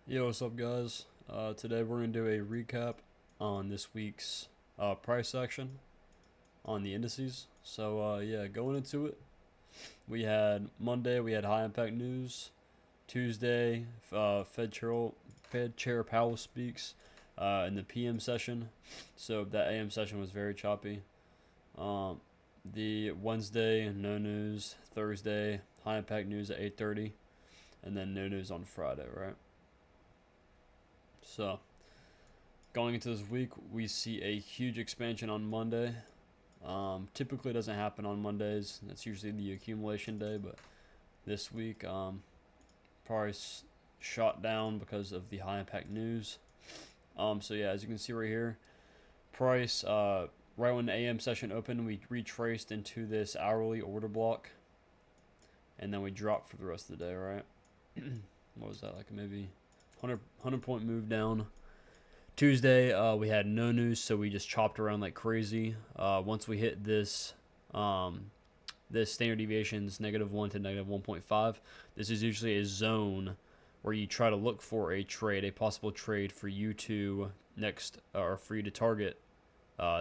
Yo, what's up, guys? Today we're going to do a recap on this week's price action on the indices. Yeah, going into it, we had Monday, we had high impact news. Tuesday, Fed Chair Powell speaks in the PM session. So that AM session was very choppy. Um, the Wednesday, no news. Thursday, high impact news at 8:30, and then no news on Friday, right? So going into this week, we see a huge expansion on Monday. Typically, it doesn't happen on Mondays. That's usually the accumulation day, but this week, price shot down because of the high impact news. Yeah, as you can see right here, price right when the AM session opened, we retraced into this hourly order block, and then we dropped for the rest of the day. Right? What was that, like maybe 100 point move down? Tuesday, we had no news, so we just chopped around like crazy. Once we hit this standard deviations -1 to -1.5, this is usually a zone where you try to look for a possible trade for you to next or for you to target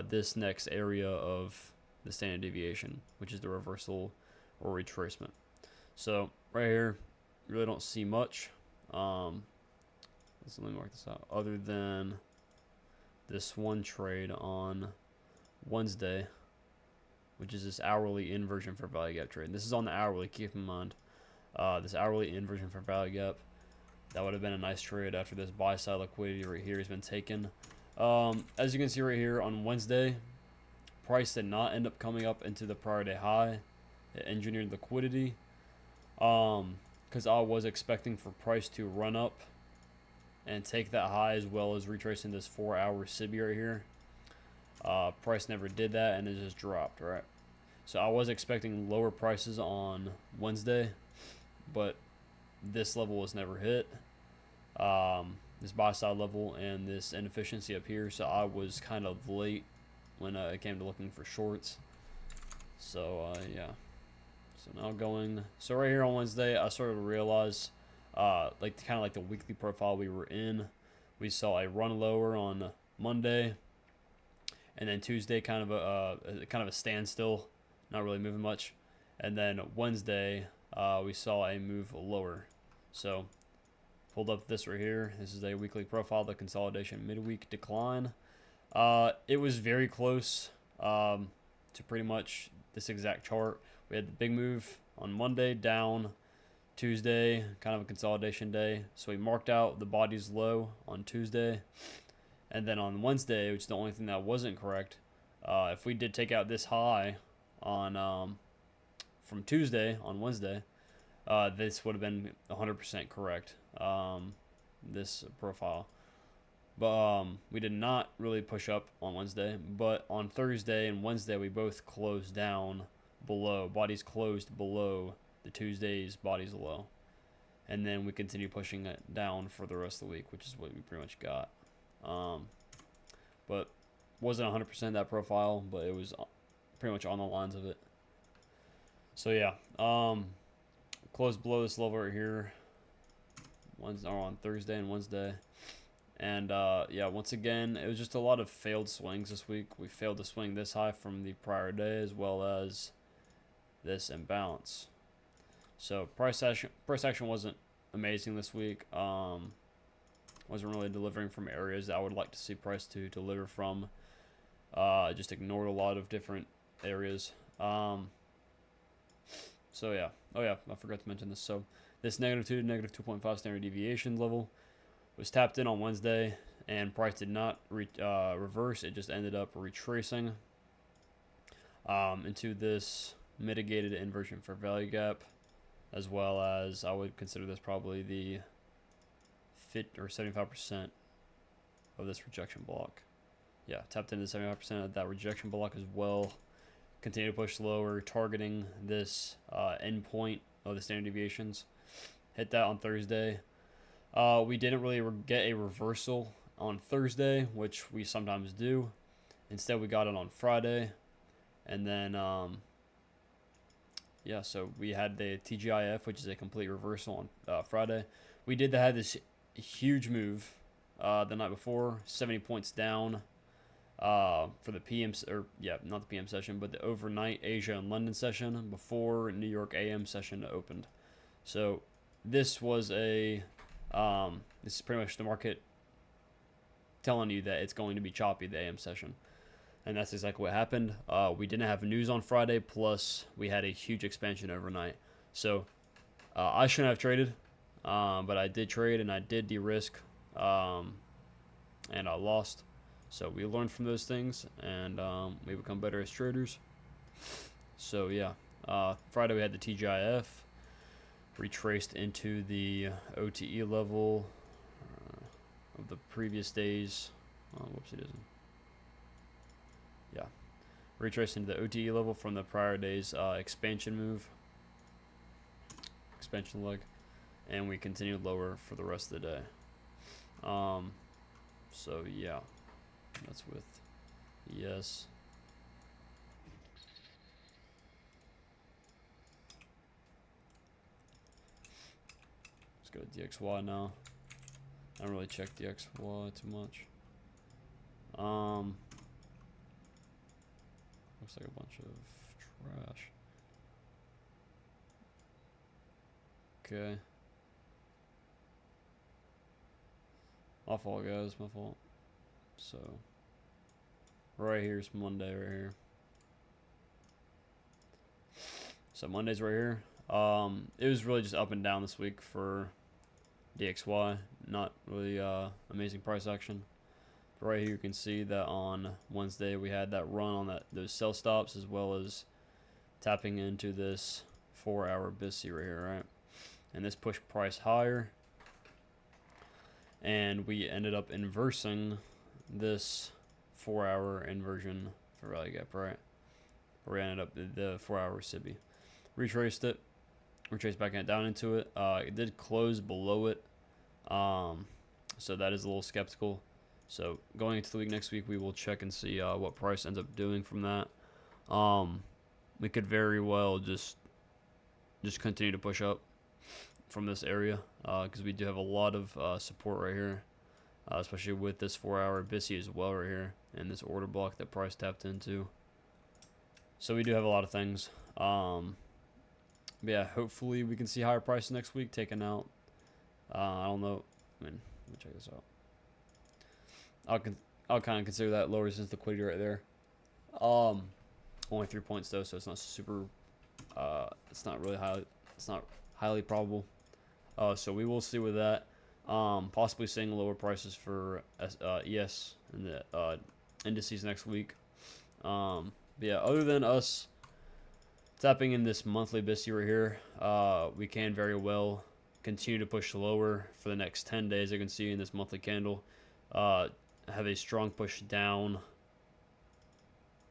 this next area of the standard deviation, which is the reversal or retracement. So right here, really don't see much. Let me mark this out. Other than this one trade on Wednesday, which is this hourly inversion for value gap trade. And this is on the hourly. Keep in mind, this hourly inversion for value gap. That would have been a nice trade after this buy side liquidity right here has been taken. As you can see right here on Wednesday, price did not end up coming up into the prior day high. It engineered liquidity. Because I was expecting for price to run up and take that high as well as retracing this 4-hour SIBI right here. Price never did that and it just dropped, right? So I was expecting lower prices on Wednesday, but this level was never hit. This buy side level and this inefficiency up here, so I was kind of late when it came to looking for shorts. Yeah. So now so right here on Wednesday, I started to realize like kind of like the weekly profile we were in. We saw a run lower on Monday, and then Tuesday kind of a standstill, not really moving much, and then Wednesday we saw a move lower. So pulled up this right here. This is a weekly profile, the consolidation midweek decline. It was very close to pretty much this exact chart. We had the big move on Monday down. Tuesday, kind of a consolidation day. So we marked out the body's low on Tuesday. And then on Wednesday, which is the only thing that wasn't correct, if we did take out this high on from Tuesday on Wednesday, this would have been 100% correct, this profile. But we did not really push up on Wednesday. But on Thursday and Wednesday, we both closed down below. Bodies closed below the Tuesday's body's low. And then we continue pushing it down for the rest of the week, which is what we pretty much got. But wasn't 100% that profile, but it was pretty much on the lines of it. So yeah, closed below this level right here on Thursday and Wednesday. And yeah, once again, it was just a lot of failed swings this week. We failed to swing this high from the prior day as well as this imbalance. So price action wasn't amazing this week. Wasn't really delivering from areas that I would like to see price to deliver from. Just ignored a lot of different areas. So yeah. Oh yeah, I forgot to mention this. So this -2 to -2.5 standard deviation level was tapped in on Wednesday, and price did not reverse. It just ended up retracing into this mitigated inversion for value gap, as well as I would consider this probably the 75% of this rejection block. Yeah, tapped into 75% of that rejection block as well. Continue to push lower, targeting this endpoint of the standard deviations. Hit that on Thursday. We didn't really get a reversal on Thursday, which we sometimes do. Instead, we got it on Friday. And then, yeah, so we had the TGIF, which is a complete reversal on Friday. We did have this a huge move the night before, 70 points down for the PM, or yeah, not the PM session, but the overnight Asia and London session before New York AM session opened. So this was this is pretty much the market telling you that it's going to be choppy, the AM session. And that's exactly what happened. We didn't have news on Friday, plus we had a huge expansion overnight. So I shouldn't have traded, but I did trade and I did de-risk, and I lost. So we learned from those things, and we become better as traders. So yeah, Friday we had the TGIF, retraced into the OTE level of the previous days. Whoops, it isn't. Yeah, retraced into the OTE level from the prior day's expansion leg, and we continued lower for the rest of the day. So yeah, that's with yes. Let's go to DXY now. I don't really check DXY too much. Looks like a bunch of trash. Okay. My fault, guys. My fault. So, right here's Monday right here. So Monday's right here. It was really just up and down this week for DXY. Not really amazing price action. But right here you can see that on Wednesday we had that run on those sell stops, as well as tapping into this 4-hour BISC right here, right? And this pushed price higher, and we ended up inversing this 4-hour inversion for value gap, right? Where we ended up the 4-hour SIBI. Retraced it, retraced back down into it. It did close below it, so that is a little skeptical. So going into the week next week, we will check and see what price ends up doing from that. We could very well just continue to push up from this area, because we do have a lot of support right here, especially with this 4-hour BISC as well right here, and this order block that price tapped into. So we do have a lot of things. But yeah, hopefully we can see higher prices next week, taking out, I don't know, let me check this out. I'll kind of consider that low resistance liquidity right there. Only 3 points though, so it's not super, it's not highly probable. So we will see with that. Possibly seeing lower prices for ES and the indices next week. But yeah, other than us tapping in this monthly BISC right here, we can very well continue to push lower for the next 10 days. You can see in this monthly candle, have a strong push down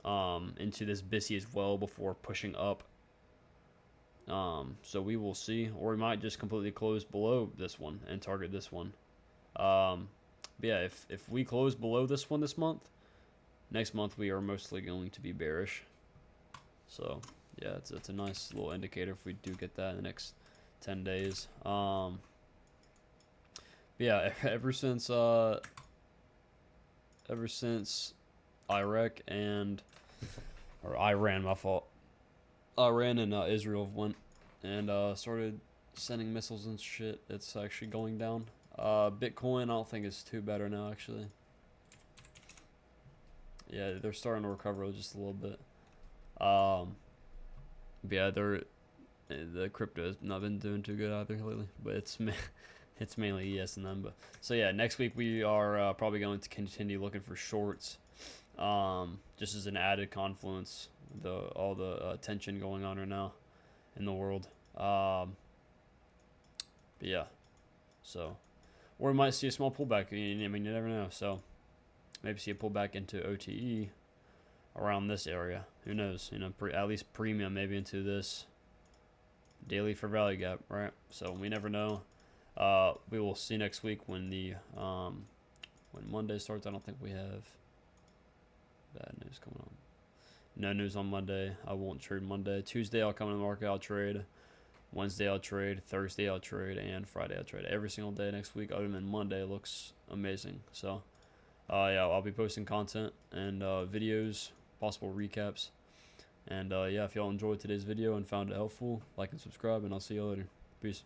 into this BISC as well before pushing up. So we will see, or we might just completely close below this one and target this one. But yeah, if we close below this one this month, next month we are mostly going to be bearish. So yeah, it's a nice little indicator if we do get that in the next 10 days. But yeah, ever since Iraq and Iran, my fault. Iran and Israel went and started sending missiles and shit. It's actually going down. Bitcoin, I don't think is too better now, actually. Yeah, they're starting to recover just a little bit. But yeah, the crypto has not been doing too good either lately. But it's mainly ES and them. But so yeah, next week we are probably going to continue looking for shorts, just as an added confluence. All the tension going on right now in the world. But yeah, so, or we might see a small pullback. I mean, you never know. So maybe see a pullback into OTE around this area. Who knows? You know, at least premium maybe into this daily for value gap, right? So we never know. We will see next week when when Monday starts. I don't think we have bad news coming on. No news on Monday. I won't trade Monday. Tuesday, I'll come to the market. I'll trade. Wednesday I'll trade, Thursday I'll trade, and Friday I'll trade. Every single day next week, other than Monday, looks amazing. So, yeah, I'll be posting content and videos, possible recaps. And yeah, if y'all enjoyed today's video and found it helpful, like and subscribe, and I'll see you later. Peace.